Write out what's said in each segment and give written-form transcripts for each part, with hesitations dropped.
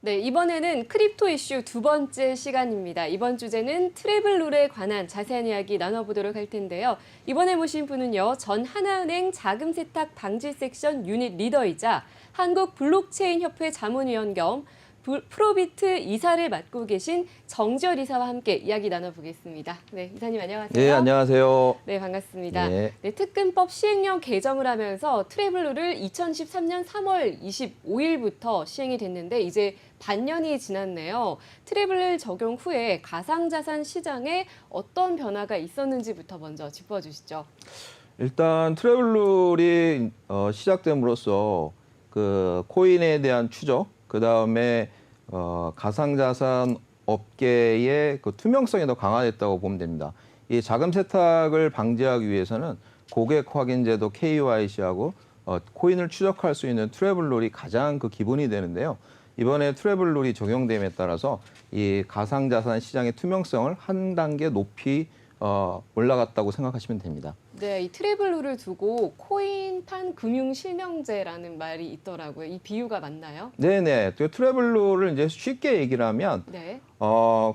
네, 이번에는 크립토 이슈 두 번째 시간입니다. 이번 주제는 트래블룰에 관한 자세한 이야기 나눠보도록 할 텐데요. 이번에 모신 분은요, 전 하나은행 자금 세탁 방지 섹션 유닛 리더이자 한국 블록체인 협회 자문위원 겸 프로비트 이사를 맡고 계신 정지열 이사와 함께 이야기 나눠보겠습니다. 네, 이사님 안녕하세요. 네, 안녕하세요. 네, 반갑습니다. 네. 네, 특근법 시행령 개정을 하면서 트래블룰을 2013년 3월 25일부터 시행이 됐는데 이제 반년이 지났네요. 트래블룰 적용 후에 가상자산 시장에 어떤 변화가 있었는지부터 먼저 짚어주시죠. 일단 트래블룰이 시작됨으로써 그 코인에 대한 추적, 그 다음에 가상자산 업계의 그 투명성이 더 강화됐다고 보면 됩니다. 이 자금 세탁을 방지하기 위해서는 고객 확인 제도 KYC하고 코인을 추적할 수 있는 트래블룰이 가장 그 기본이 되는데요. 이번에 트래블룰이 적용됨에 따라서 이 가상자산 시장의 투명성을 한 단계 높이 올라갔다고 생각하시면 됩니다. 네, 이 트래블룰을 두고 코인판 금융실명제라는 말이 있더라고요. 이 비유가 맞나요? 네네. 그 트래블룰을 이제 쉽게 얘기를 하면 네.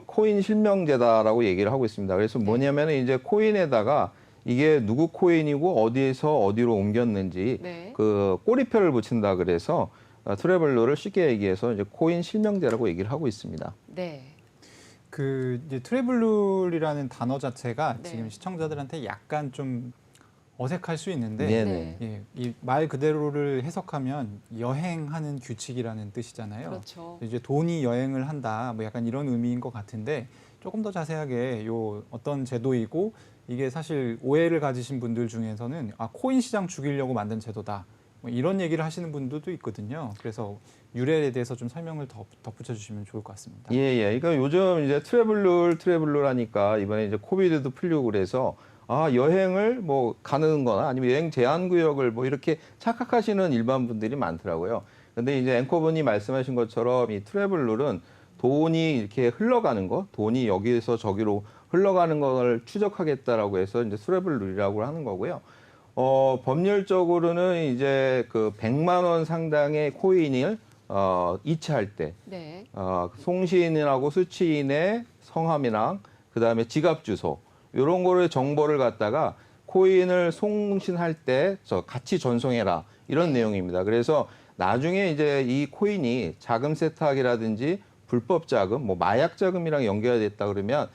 코인 실명제다라고 얘기를 하고 있습니다. 그래서 뭐냐면은 이제 코인에다가 이게 누구 코인이고 어디에서 어디로 옮겼는지 네. 그 꼬리표를 붙인다 그래서 트래블룰을 쉽게 얘기해서 이제 코인 실명제라고 얘기를 하고 있습니다. 네. 그 이제 트래블룰이라는 단어 자체가 네. 지금 시청자들한테 약간 좀 어색할 수 있는데 네네. 네. 이 말 그대로를 해석하면 여행하는 규칙이라는 뜻이잖아요. 그렇죠. 이제 돈이 여행을 한다, 뭐 약간 이런 의미인 것 같은데 조금 더 자세하게 요 어떤 제도이고 이게 사실 오해를 가지신 분들 중에서는 코인 시장 죽이려고 만든 제도다. 뭐 이런 얘기를 하시는 분들도 있거든요. 그래서 유래에 대해서 좀 설명을 덧붙여 주시면 좋을 것 같습니다. 예, 예. 그러니까 요즘 이제 트래블룰 하니까 이번에 이제 코비드도 풀리고 그래서 여행을 뭐 가는 거나 아니면 여행 제한 구역을 뭐 이렇게 착각하시는 일반 분들이 많더라고요. 근데 이제 앵커분이 말씀하신 것처럼 이 트래블룰은 돈이 이렇게 흘러가는 거, 돈이 여기에서 저기로 흘러가는 걸 추적하겠다라고 해서 이제 트래블룰이라고 하는 거고요. 법률적으로는 이제 그 100만 원 상당의 코인을 이체할 때 네. 송시인하고 수취인의 성함이랑 그다음에 지갑 주소 이런 거를 정보를 갖다가 코인을 송신할 때 같이 전송해라 이런 내용입니다. 그래서 나중에 이제 이 코인이 자금 세탁이라든지 불법 자금, 뭐 마약 자금이랑 연결됐다 그러면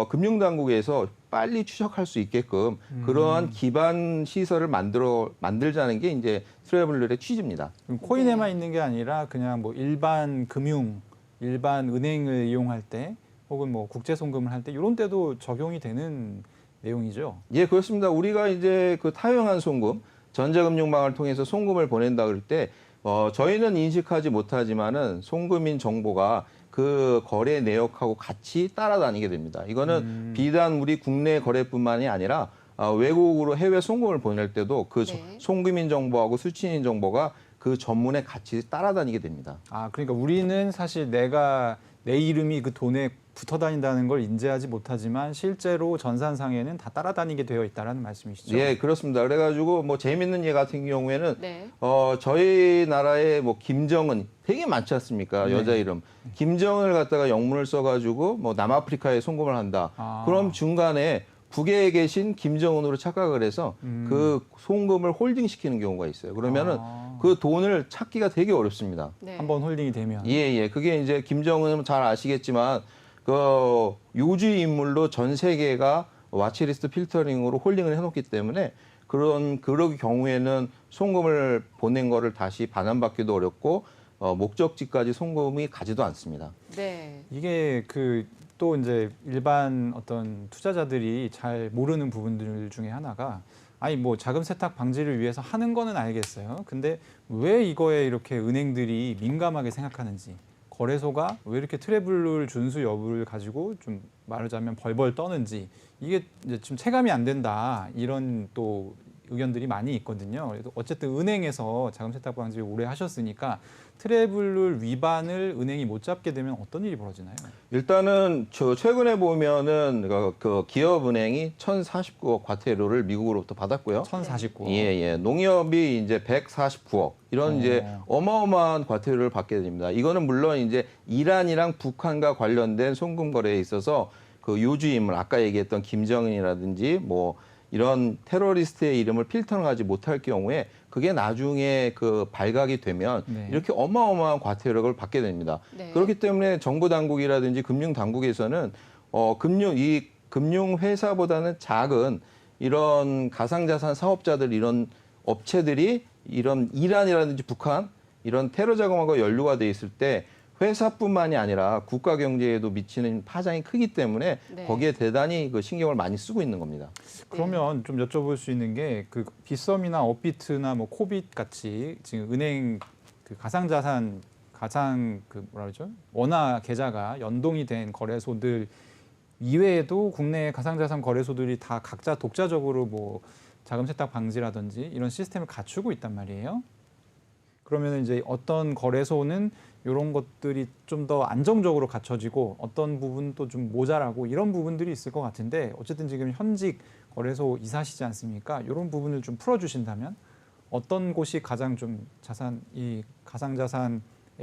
금융당국에서 빨리 추적할 수 있게끔 그러한 기반 시설을 만들자는 게 이제 트래블룰의 취지입니다. 그럼 코인에만 있는 게 아니라 그냥 뭐 일반 금융, 일반 은행을 이용할 때 혹은 뭐 국제 송금을 할 때 이런 때도 적용이 되는 내용이죠. 예, 그렇습니다. 우리가 이제 그 타용한 송금, 전자금융망을 통해서 송금을 보낸다 그럴 때 저희는 인식하지 못하지만은 송금인 정보가 그 거래 내역하고 같이 따라다니게 됩니다. 이거는 비단 우리 국내 거래뿐만이 아니라 외국으로 해외 송금을 보낼 때도 그 네. 송금인 정보하고 수취인 정보가 그 전문에 같이 따라다니게 됩니다. 그러니까 우리는 사실 내 이름이 그 돈에 붙어 다닌다는 걸 인지하지 못하지만 실제로 전산상에는 다 따라다니게 되어 있다라는 말씀이시죠? 예, 그렇습니다. 그래가지고 뭐 재밌는 예 같은 경우에는 네. 저희 나라에 뭐 김정은 되게 많지 않습니까? 네. 여자 이름. 김정은을 갖다가 영문을 써가지고 뭐 남아프리카에 송금을 한다. 그럼 중간에 북에 계신 김정은으로 착각을 해서 그 송금을 홀딩시키는 경우가 있어요. 그러면은 그 돈을 찾기가 되게 어렵습니다. 네. 한번 홀딩이 되면. 예, 예. 그게 이제 김정은은 잘 아시겠지만 그 요주의 인물로 전 세계가 와치리스트 필터링으로 홀딩을 해놓기 때문에 그런 경우에는 송금을 보낸 거를 다시 반환받기도 어렵고 목적지까지 송금이 가지도 않습니다. 네. 이게 또 이제 일반 어떤 투자자들이 잘 모르는 부분들 중에 하나가 뭐 자금 세탁 방지를 위해서 하는 거는 알겠어요. 근데 왜 이거에 이렇게 은행들이 민감하게 생각하는지, 거래소가 왜 이렇게 트래블룰 준수 여부를 가지고 좀 말하자면 벌벌 떠는지 이게 이제 좀 체감이 안 된다 이런 또 의견들이 많이 있거든요. 그래도 어쨌든 은행에서 자금 세탁 방지를 오래 하셨으니까 트래블룰 위반을 은행이 못 잡게 되면 어떤 일이 벌어지나요? 일단은 저 최근에 보면은 그 기업은행이 1,049억 과태료를 미국으로부터 받았고요. 1,049억. 예. 농협이 이제 149억 이런 이제 어마어마한 과태료를 받게 됩니다. 이거는 물론 이제 이란이랑 북한과 관련된 송금 거래에 있어서 그 요주임을 아까 얘기했던 김정은이라든지 뭐 이런 테러리스트의 이름을 필터하지 못할 경우에 그게 나중에 그 발각이 되면 네. 이렇게 어마어마한 과태료를 받게 됩니다. 네. 그렇기 때문에 정부 당국이라든지 금융 당국에서는 금융 회사보다는 작은 이런 가상자산 사업자들 이런 업체들이 이런 이란이라든지 북한 이런 테러 자금하고 연루가 돼 있을 때 회사뿐만이 아니라 국가 경제에도 미치는 파장이 크기 때문에 네. 거기에 대단히 그 신경을 많이 쓰고 있는 겁니다. 그러면 좀 여쭤볼 수 있는 게 그 빗썸이나 업비트나 뭐 코빗 같이 지금 은행 그 가상자산 그 뭐라 그러죠? 원화 계좌가 연동이 된 거래소들 이외에도 국내 가상자산 거래소들이 다 각자 독자적으로 뭐 자금 세탁 방지라든지 이런 시스템을 갖추고 있단 말이에요. 그러면 이제 어떤 거래소는 이런 것들이 좀 더 안정적으로 갖춰지고 어떤 부분도 좀 모자라고 이런 부분들이 있을 것 같은데 어쨌든 지금 현직 거래소 이사시지 않습니까? 이런 부분을 좀 풀어주신다면 어떤 곳이 가장 좀 이 가상자산에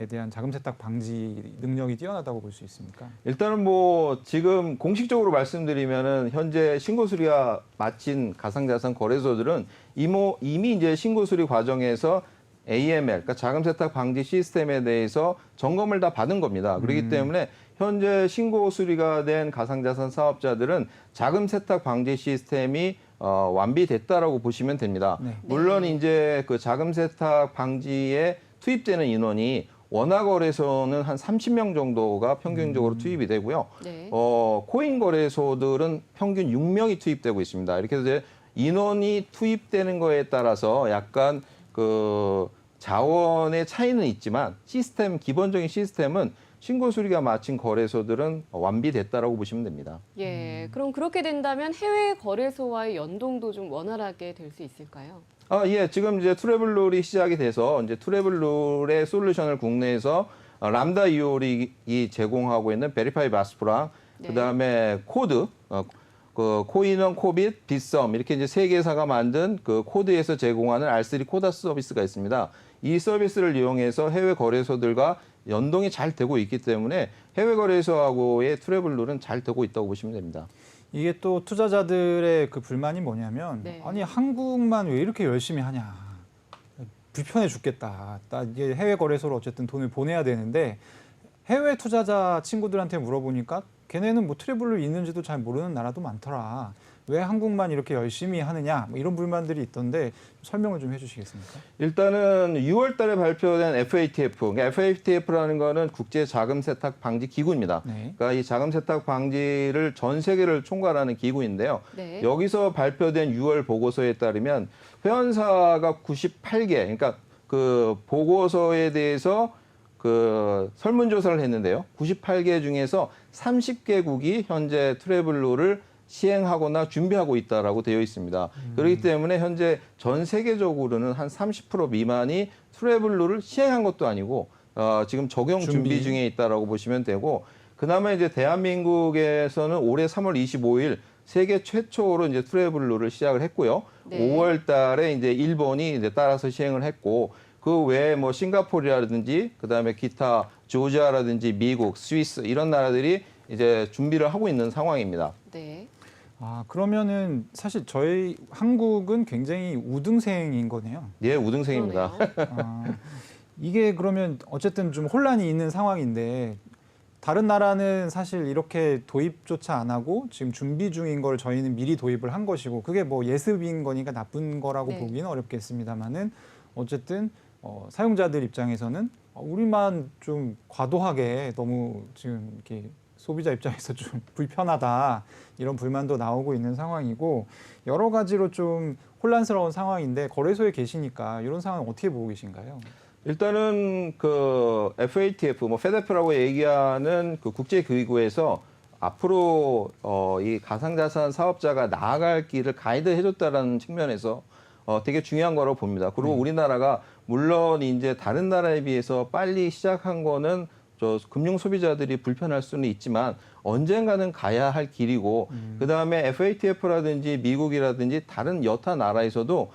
대한 자금 세탁 방지 능력이 뛰어나다고 볼 수 있습니까? 일단은 뭐 지금 공식적으로 말씀드리면은 현재 신고 수리가 마친 가상자산 거래소들은 이미 이제 신고 수리 과정에서 AML, 그러니까 자금 세탁 방지 시스템에 대해서 점검을 다 받은 겁니다. 그렇기 때문에 현재 신고 수리가 된 가상자산 사업자들은 자금 세탁 방지 시스템이 완비됐다라고 보시면 됩니다. 네. 물론 이제 그 자금 세탁 방지에 투입되는 인원이 원화 거래소는 한 30명 정도가 평균적으로 투입이 되고요. 네. 코인 거래소들은 평균 6명이 투입되고 있습니다. 이렇게 해서 이제 인원이 투입되는 거에 따라서 약간 그 자원의 차이는 있지만 기본적인 시스템은 신고 수리가 마친 거래소들은 완비됐다라고 보시면 됩니다. 예. 그럼 그렇게 된다면 해외 거래소와의 연동도 좀 원활하게 될 수 있을까요? 예. 지금 이제 트래블룰이 시작이 돼서 이제 트래블룰의 솔루션을 국내에서 람다 이오릭이 제공하고 있는 베리파이 바스프랑 네. 그다음에 코드 그 코인원, 코빗, 빗썸 이렇게 이제 세 개사가 만든 그 코드에서 제공하는 R3 코다스 서비스가 있습니다. 이 서비스를 이용해서 해외 거래소들과 연동이 잘 되고 있기 때문에 해외 거래소하고의 트래블룰은 잘 되고 있다고 보시면 됩니다. 이게 또 투자자들의 그 불만이 뭐냐면 네. 아니 한국만 왜 이렇게 열심히 하냐 불편해 죽겠다. 이게 해외 거래소로 어쨌든 돈을 보내야 되는데 해외 투자자 친구들한테 물어보니까 걔네는 뭐 트래블룰 있는지도 잘 모르는 나라도 많더라. 왜 한국만 이렇게 열심히 하느냐 뭐 이런 불만들이 있던데 설명을 좀 해주시겠습니까? 일단은 6월 달에 발표된 FATF, 그러니까 FATF라는 거는 국제 자금 세탁 방지 기구입니다. 네. 그러니까 이 자금 세탁 방지를 전 세계를 총괄하는 기구인데요. 네. 여기서 발표된 6월 보고서에 따르면 회원사가 98개, 그러니까 그 보고서에 대해서 그 설문조사를 했는데요. 98개 중에서 30개국이 현재 트래블룰을 시행하거나 준비하고 있다라고 되어 있습니다. 그렇기 때문에 현재 전 세계적으로는 한 30% 미만이 트래블룰을 시행한 것도 아니고 지금 적용 준비 중에 있다라고 보시면 되고 그나마 이제 대한민국에서는 올해 3월 25일 세계 최초로 이제 트래블룰을 시작을 했고요. 네. 5월 달에 이제 일본이 이제 따라서 시행을 했고 그 외에 뭐 싱가포르라든지 그다음에 기타 조지아라든지 미국, 스위스 이런 나라들이 이제 준비를 하고 있는 상황입니다. 네. 그러면은 사실 저희 한국은 굉장히 우등생인 거네요. 예, 우등생입니다. 그러네요. 이게 그러면 어쨌든 좀 혼란이 있는 상황인데 다른 나라는 사실 이렇게 도입조차 안 하고 지금 준비 중인 걸 저희는 미리 도입을 한 것이고 그게 뭐 예습인 거니까 나쁜 거라고 네. 보기는 어렵겠습니다만은 어쨌든 사용자들 입장에서는 우리만 좀 과도하게 너무 지금 이렇게 소비자 입장에서 좀 불편하다 이런 불만도 나오고 있는 상황이고 여러 가지로 좀 혼란스러운 상황인데 거래소에 계시니까 이런 상황 어떻게 보고 계신가요? 일단은 그 FATF, 뭐 페데프라고 얘기하는 그 국제기구에서 앞으로 이 가상자산 사업자가 나아갈 길을 가이드해줬다라는 측면에서 되게 중요한 거라고 봅니다. 그리고 우리나라가 물론 이제 다른 나라에 비해서 빨리 시작한 거는 저 금융 소비자들이 불편할 수는 있지만 언젠가는 가야 할 길이고 그다음에 FATF라든지 미국이라든지 다른 여타 나라에서도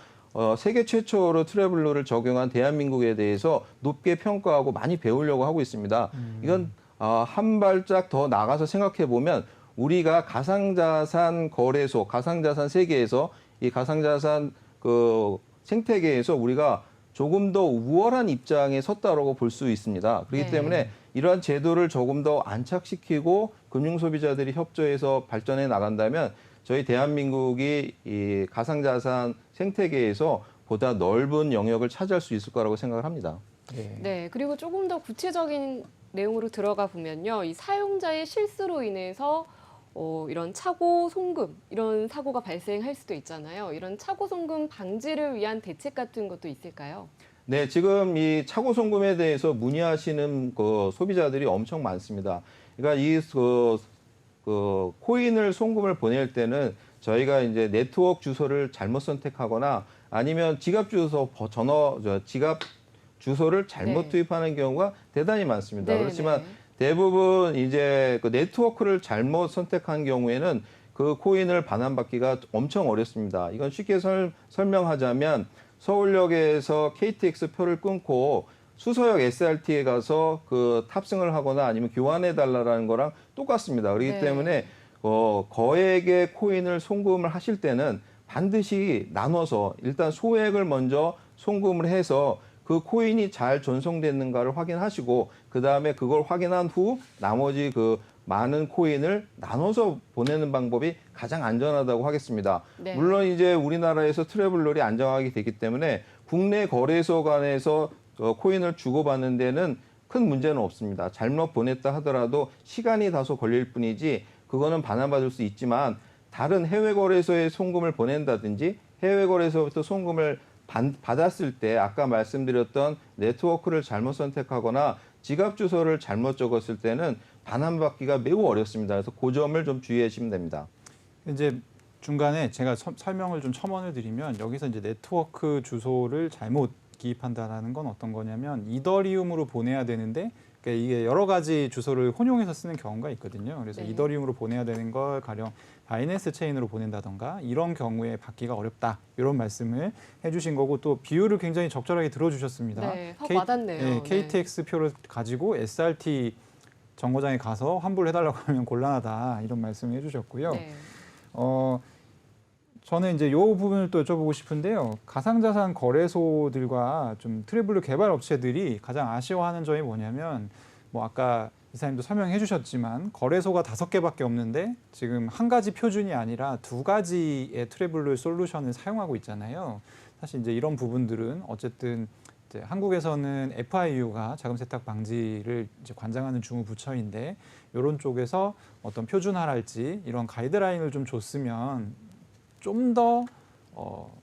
세계 최초로 트래블러를 적용한 대한민국에 대해서 높게 평가하고 많이 배우려고 하고 있습니다. 이건 한 발짝 더 나가서 생각해 보면 우리가 가상자산 거래소, 가상자산 세계에서 이 가상자산 그 생태계에서 우리가 조금 더 우월한 입장에 섰다라고 볼 수 있습니다. 그렇기 네. 때문에 이러한 제도를 조금 더 안착시키고 금융 소비자들이 협조해서 발전해 나간다면 저희 대한민국이 이 가상자산 생태계에서 보다 넓은 영역을 차지할 수 있을 거라고 생각을 합니다. 네, 그리고 조금 더 구체적인 내용으로 들어가 보면요. 이 사용자의 실수로 인해서 이런 차고 송금, 이런 사고가 발생할 수도 있잖아요. 이런 차고 송금 방지를 위한 대책 같은 것도 있을까요? 네, 지금 이 차고 송금에 대해서 문의하시는 그 소비자들이 엄청 많습니다. 그러니까 그 코인을 송금을 보낼 때는 저희가 이제 네트워크 주소를 잘못 선택하거나 아니면 지갑 주소를 잘못 네. 투입하는 경우가 대단히 많습니다. 네, 그렇지만 네. 대부분 이제 그 네트워크를 잘못 선택한 경우에는 그 코인을 반환받기가 엄청 어렵습니다. 이건 쉽게 설명하자면 서울역에서 KTX 표를 끊고 수서역 SRT에 가서 그 탑승을 하거나 아니면 교환해 달라라는 거랑 똑같습니다. 그렇기 네. 때문에 거액의 코인을 송금을 하실 때는 반드시 나눠서 일단 소액을 먼저 송금을 해서 그 코인이 잘 전송됐는가를 확인하시고 그다음에 그걸 확인한 후 나머지 그 많은 코인을 나눠서 보내는 방법이 가장 안전하다고 하겠습니다. 네. 물론 이제 우리나라에서 트래블러리 안정하게 됐기 때문에 국내 거래소 간에서 코인을 주고받는 데는 큰 문제는 없습니다. 잘못 보냈다 하더라도 시간이 다소 걸릴 뿐이지 그거는 반환받을 수 있지만 다른 해외 거래소에 송금을 보낸다든지 해외 거래소부터 송금을 받았을 때 아까 말씀드렸던 네트워크를 잘못 선택하거나 지갑 주소를 잘못 적었을 때는 반환받기가 매우 어렵습니다. 그래서 그 점을 좀 주의하시면 됩니다. 이제 중간에 제가 설명을 좀 첨언을 드리면 여기서 이제 네트워크 주소를 잘못 기입한다라는 건 어떤 거냐면 이더리움으로 보내야 되는데 그러니까 이게 여러 가지 주소를 혼용해서 쓰는 경우가 있거든요. 그래서 네. 이더리움으로 보내야 되는 걸 가령 바이낸스 체인으로 보낸다던가 이런 경우에 받기가 어렵다 이런 말씀을 해주신 거고 또 비율을 굉장히 적절하게 들어주셨습니다. 네, 확 와닿네요. 네. KTX 표를 가지고 SRT 정거장에 가서 환불해달라고 하면 곤란하다 이런 말씀을 해주셨고요. 네. 저는 이제 이 부분을 또 여쭤보고 싶은데요. 가상자산 거래소들과 좀 트래블러 개발 업체들이 가장 아쉬워하는 점이 뭐냐면 뭐 아까 이사님도 설명해 주셨지만 거래소가 5개밖에 없는데 지금 한 가지 표준이 아니라 2가지의 트래블러 솔루션을 사용하고 있잖아요. 사실 이제 이런 부분들은 어쨌든 이제 한국에서는 FIU가 자금 세탁 방지를 이제 관장하는 주무부처인데 이런 쪽에서 어떤 표준화랄지 이런 가이드라인을 좀 줬으면 좀 더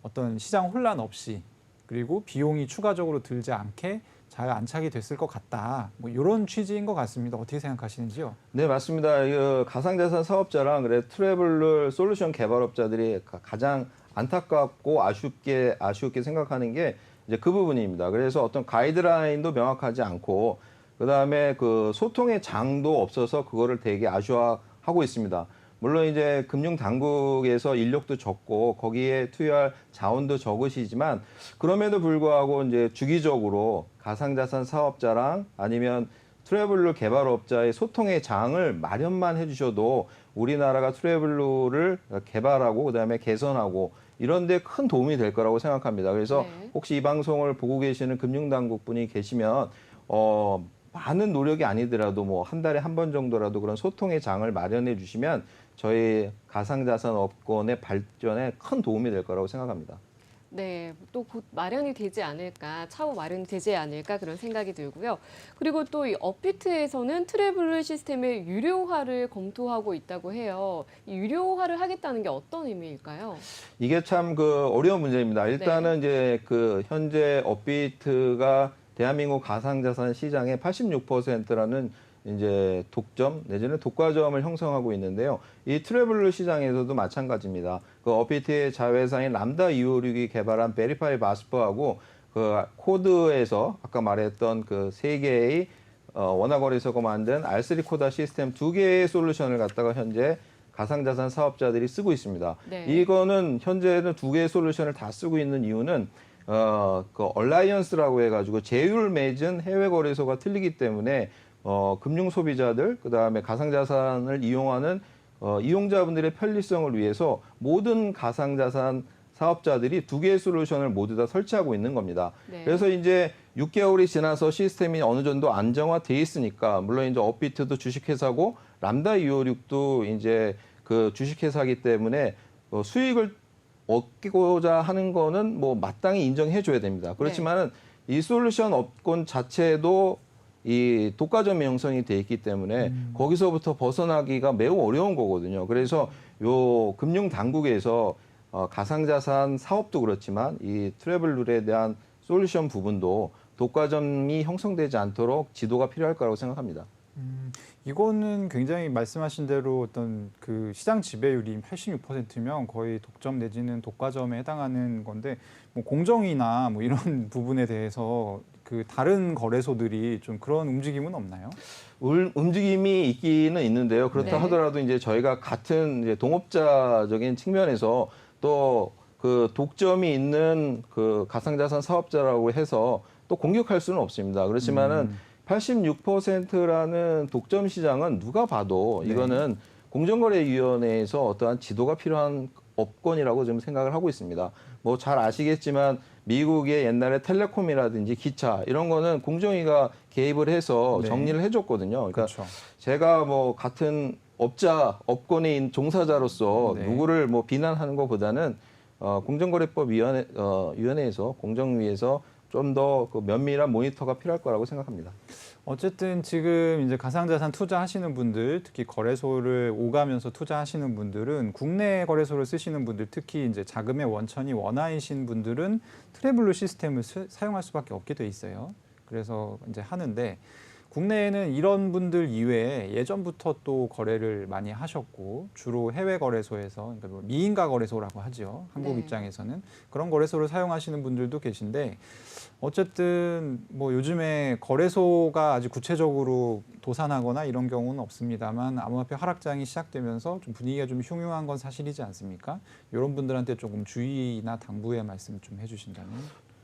어떤 시장 혼란 없이 그리고 비용이 추가적으로 들지 않게 잘 안착이 됐을 것 같다. 뭐 이런 취지인 것 같습니다. 어떻게 생각하시는지요? 네, 맞습니다. 가상자산 사업자랑 그래 트래블러 솔루션 개발업자들이 가장 안타깝고 아쉽게 생각하는 게 이제 그 부분입니다. 그래서 어떤 가이드라인도 명확하지 않고 그다음에 그 소통의 장도 없어서 그거를 되게 아쉬워하고 있습니다. 물론 이제 금융 당국에서 인력도 적고 거기에 투여할 자원도 적으시지만 그럼에도 불구하고 이제 주기적으로 가상자산 사업자랑 아니면 트래블러 개발업자의 소통의 장을 마련만 해주셔도 우리나라가 트래블러를 개발하고 그다음에 개선하고 이런 데 큰 도움이 될 거라고 생각합니다. 그래서 네. 혹시 이 방송을 보고 계시는 금융당국 분이 계시면 많은 노력이 아니더라도 뭐 한 달에 한 번 정도라도 그런 소통의 장을 마련해 주시면 저희 가상자산 업권의 발전에 큰 도움이 될 거라고 생각합니다. 네, 또 곧 마련이 되지 않을까, 차후 마련이 되지 않을까 그런 생각이 들고요. 그리고 또 이 업비트에서는 트래블러 시스템의 유료화를 검토하고 있다고 해요. 이 유료화를 하겠다는 게 어떤 의미일까요? 이게 참 그 어려운 문제입니다. 일단은 이제 그 현재 업비트가 대한민국 가상자산 시장의 86%라는 이제 독점 내지는 독과점을 형성하고 있는데요. 이 트래블루 시장에서도 마찬가지입니다. 그 어피트의 자회사인 람다 256이 개발한 베리파이 바스퍼하고 그 코드에서 아까 말했던 그 세 개의 원화거래소가 만든 R3 코다 시스템 두 개의 솔루션을 갖다가 현재 가상자산 사업자들이 쓰고 있습니다. 네. 이거는 현재는 두 개의 솔루션을 다 쓰고 있는 이유는 그 얼라이언스라고 해가지고 제휴를 맺은 해외 거래소가 틀리기 때문에 금융 소비자들 그다음에 가상자산을 이용하는 이용자분들의 편리성을 위해서 모든 가상자산 사업자들이 두 개의 솔루션을 모두 다 설치하고 있는 겁니다. 네. 그래서 이제 6개월이 지나서 시스템이 어느 정도 안정화돼 있으니까 물론 이제 업비트도 주식회사고 람다 256도 이제 그 주식회사이기 때문에 수익을 얻고자 하는 거는 뭐 마땅히 인정해 줘야 됩니다. 그렇지만은 이 솔루션 업권 자체도 이 독과점 형성이 돼 있기 때문에 거기서부터 벗어나기가 매우 어려운 거거든요. 그래서 요 금융 당국에서 가상자산 사업도 그렇지만 이 트래블룰에 대한 솔루션 부분도 독과점이 형성되지 않도록 지도가 필요할 거라고 생각합니다. 이거는 굉장히 말씀하신 대로 어떤 그 시장 지배율이 86%면 거의 독점 내지는 독과점에 해당하는 건데 뭐 공정이나 뭐 이런 부분에 대해서 그 다른 거래소들이 좀 그런 움직임은 없나요? 움직임이 있기는 있는데요. 그렇다 네. 하더라도 이제 저희가 같은 이제 동업자적인 측면에서 또 그 독점이 있는 그 가상자산 사업자라고 해서 또 공격할 수는 없습니다. 그렇지만은 86%라는 독점 시장은 누가 봐도 네. 이거는 공정거래위원회에서 어떠한 지도가 필요한 업권이라고 좀 생각을 하고 있습니다. 뭐 잘 아시겠지만 미국의 옛날에 텔레콤이라든지 기차 이런 거는 공정위가 개입을 해서 네. 정리를 해줬거든요. 그러니까 그렇죠. 제가 뭐 같은 업권인 종사자로서 네. 누구를 뭐 비난하는 것보다는 공정거래법위원회에서 공정위에서 좀 더 그 면밀한 모니터가 필요할 거라고 생각합니다. 어쨌든 지금 이제 가상자산 투자하시는 분들, 특히 거래소를 오가면서 투자하시는 분들은 국내 거래소를 쓰시는 분들, 특히 이제 자금의 원천이 원화이신 분들은 트래블루 시스템을 사용할 수밖에 없게 돼 있어요. 그래서 이제 하는데 국내에는 이런 분들 이외에 예전부터 또 거래를 많이 하셨고 주로 해외 거래소에서 그러니까 뭐 미인가 거래소라고 하죠. 한국 네. 입장에서는 그런 거래소를 사용하시는 분들도 계신데 어쨌든 뭐 요즘에 거래소가 아주 구체적으로 도산하거나 이런 경우는 없습니다만 암호화폐 하락장이 시작되면서 좀 분위기가 좀 흉흉한 건 사실이지 않습니까? 이런 분들한테 조금 주의나 당부의 말씀 좀 해주신다면.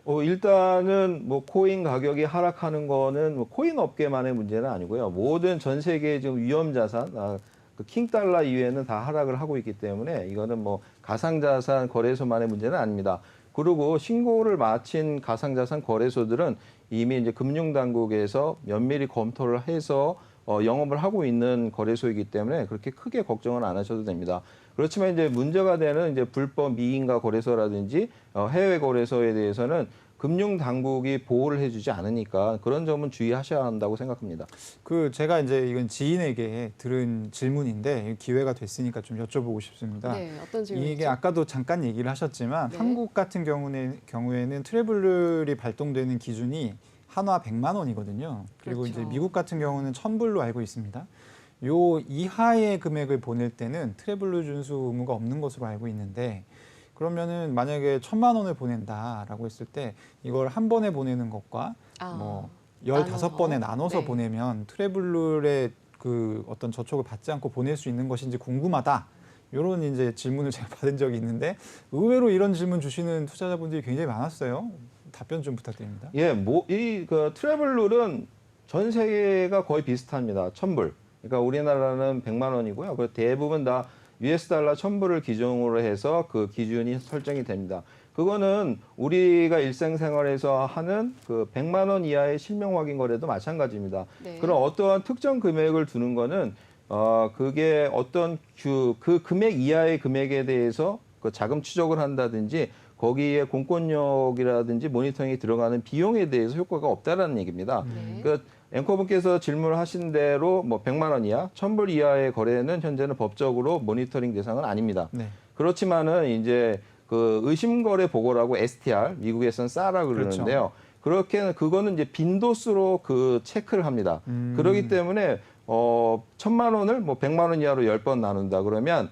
일단은 뭐 코인 가격이 하락하는 거는 뭐 코인 업계만의 문제는 아니고요. 모든 전 세계 지금 위험 자산, 그 킹달러 이외에는 다 하락을 하고 있기 때문에 이거는 뭐 가상자산 거래소만의 문제는 아닙니다. 그리고 신고를 마친 가상자산 거래소들은 이미 이제 금융당국에서 면밀히 검토를 해서 영업을 하고 있는 거래소이기 때문에 그렇게 크게 걱정은 안 하셔도 됩니다. 그렇지만 이제 문제가 되는 이제 불법 미인가 거래소라든지 해외 거래소에 대해서는 금융 당국이 보호를 해주지 않으니까 그런 점은 주의하셔야 한다고 생각합니다. 그 제가 이제 이건 지인에게 들은 질문인데 기회가 됐으니까 좀 여쭤보고 싶습니다. 네, 어떤 질문이죠? 이게 아까도 잠깐 얘기를 하셨지만 네. 한국 같은 경우에는 트래블룰이 발동되는 기준이 한화 100만 원이거든요. 그리고 그렇죠. 이제 미국 같은 경우는 1,000불로 알고 있습니다. 요 이하의 금액을 보낼 때는 트래블룰 준수 의무가 없는 것으로 알고 있는데 그러면은 만약에 1,000만 원을 보낸다라고 했을 때 이걸 한 번에 보내는 것과 뭐 15번에 나눠서 네. 보내면 트래블룰의 그 어떤 저촉을 받지 않고 보낼 수 있는 것인지 궁금하다. 이런 이제 질문을 제가 받은 적이 있는데 의외로 이런 질문 주시는 투자자분들이 굉장히 많았어요. 답변 좀 부탁드립니다. 예, 그 트래블룰은 전 세계가 거의 비슷합니다. 1,000불. 그러니까 우리나라는 100만 원이고요. 그 대부분 다 US 달러 1,000불을 기준으로 해서 그 기준이 설정이 됩니다. 그거는 우리가 일상생활에서 하는 그 100만 원 이하의 실명 확인 거래도 마찬가지입니다. 네. 그런 어떠한 특정 금액을 두는 거는 그게 어떤 그 금액 이하의 금액에 대해서 그 자금 추적을 한다든지 거기에 공권력이라든지 모니터링이 들어가는 비용에 대해서 효과가 없다라는 얘기입니다. 네. 그 앵커분께서 질문을 하신 대로 뭐 100만 원 이하, 1,000불 이하의 거래는 현재는 법적으로 모니터링 대상은 아닙니다. 네. 그렇지만은 이제 그 의심거래 보고라고 STR, 미국에서는 싸라 그러는데요. 그렇죠. 그렇게는 그거는 이제 빈도수로 그 체크를 합니다. 그렇기 때문에 1,000만 원을 뭐 100만 원 이하로 10번 나눈다 그러면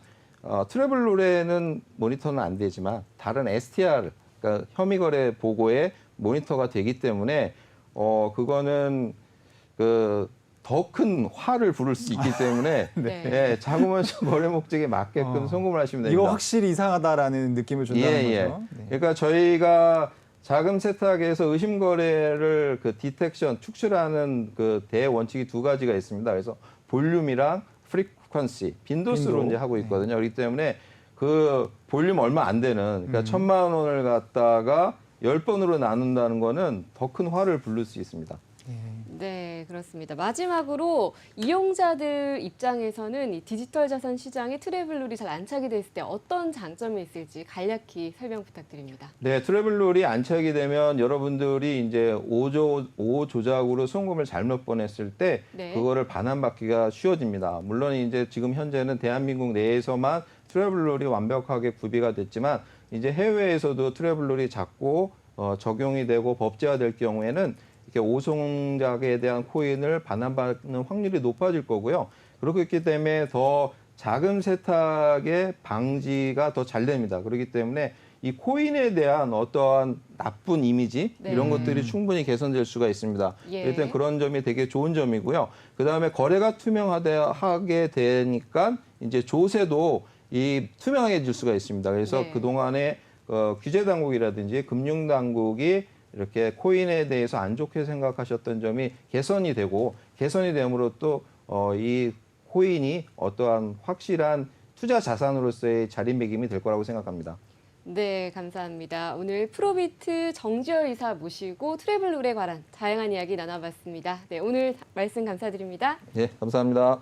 트래블룰에는 모니터는 안 되지만 다른 STR, 그러니까 혐의 거래 보고에 모니터가 되기 때문에 그거는 그 더 큰 화를 부를 수 있기 때문에 네. 예, 자금은 거래 목적에 맞게끔 송금을 하시면 됩니다. 이거 확실히 이상하다라는 느낌을 준다는 거죠. 네. 그러니까 저희가 자금 세탁에서 의심 거래를 그 디텍션 축출하는 그 대원칙이 두 가지가 있습니다. 그래서 볼륨이랑 프리퀀시 빈도수로 빈도. 이제 하고 있거든요. 그렇기 때문에 그 볼륨 얼마 안 되는 그러니까 1,000만 원을 갖다가 10번으로 나눈다는 거는 더 큰 화를 부를 수 있습니다. 네, 그렇습니다. 마지막으로 이용자들 입장에서는 이 디지털 자산 시장에 트래블룰이 잘 안착이 됐을 때 어떤 장점이 있을지 간략히 설명 부탁드립니다. 네, 트래블룰이 안착이 되면 여러분들이 이제 5 조작으로 송금을 잘못 보냈을 때 네. 그거를 반환받기가 쉬워집니다. 물론 이제 지금 현재는 대한민국 내에서만 트래블룰이 완벽하게 구비가 됐지만 이제 해외에서도 트래블룰이 자꾸 적용이 되고 법제화될 경우에는 이렇게 오송작에 대한 코인을 반환받는 확률이 높아질 거고요. 그렇기 때문에 더 자금 세탁의 방지가 더 잘 됩니다. 그렇기 때문에 이 코인에 대한 어떠한 나쁜 이미지 네. 이런 것들이 충분히 개선될 수가 있습니다. 예. 일단 그런 점이 되게 좋은 점이고요. 그다음에 거래가 투명하게 되니까 이제 조세도 이 투명해질 수가 있습니다. 그래서 네. 그동안에 규제 당국이라든지 금융 당국이 이렇게 코인에 대해서 안 좋게 생각하셨던 점이 개선이 되고 개선이 됨으로 또 이 코인이 어떠한 확실한 투자 자산으로서의 자리매김이 될 거라고 생각합니다. 네, 감사합니다. 오늘 프로비트 정지열 이사 모시고 트래블룰에 관한 다양한 이야기 나눠봤습니다. 네, 오늘 말씀 감사드립니다. 네, 감사합니다.